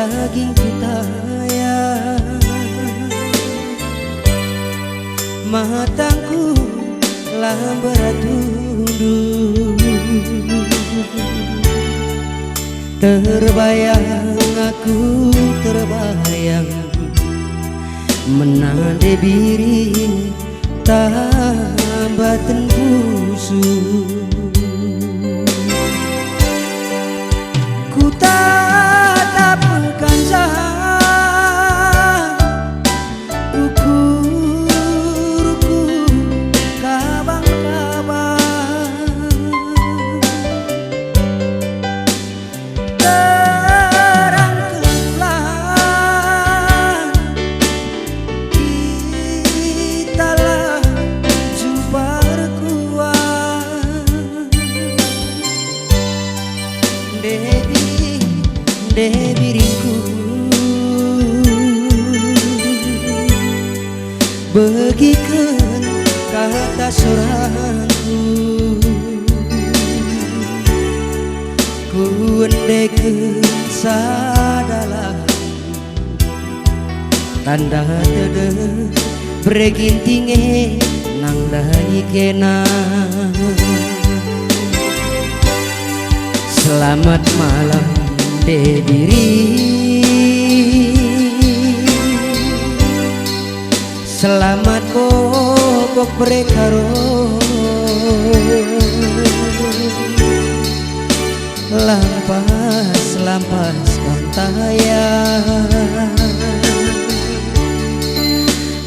dagingku tayang, mataku lambat tunduk. Terbayang aku terbayang menade biri tambatan busuk. Ku tatap kancah ukur-ukur kabang-kabang, terang kemulan kitalah jumpa rekuan. Debiriku begikan kata sorangku, ku endekeun sadalah tanda teu bregintinge nang dahi kena. Selamat malam Debiri, selamat bobok brekaro, lampas kantayang,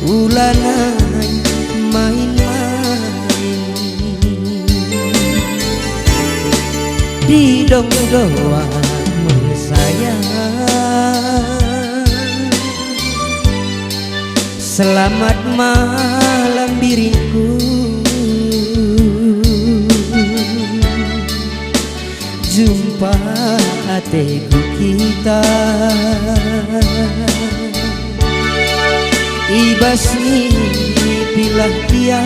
ulanan main-main di dong-doa sayang. Selamat malam diriku, jumpa hatiku kita, ibasni pilah dia.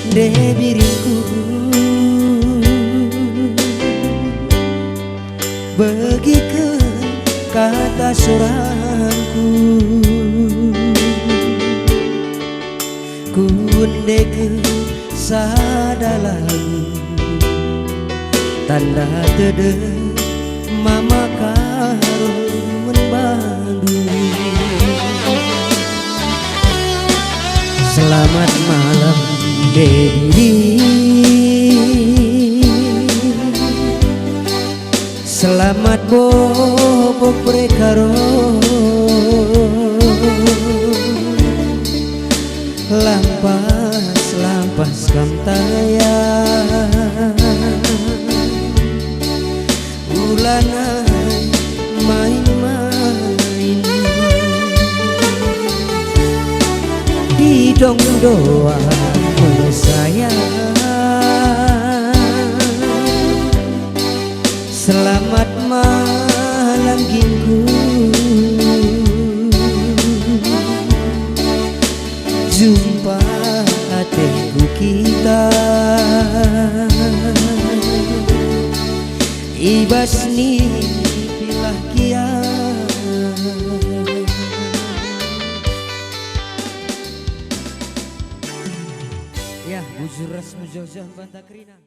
Debiriku begitu kata sorangku, ku endekeun sadalang tanda teu mama karo Bandung. Selamat malam Debiri, selamat bobok brekaro, lampas kantayang, ulanan main-main di dong-doa sayang. Selamat malam gingku, jumpa hatiku kita, ibasni pilah kian. Ya, Bujuras Mujojoh Bantakrina.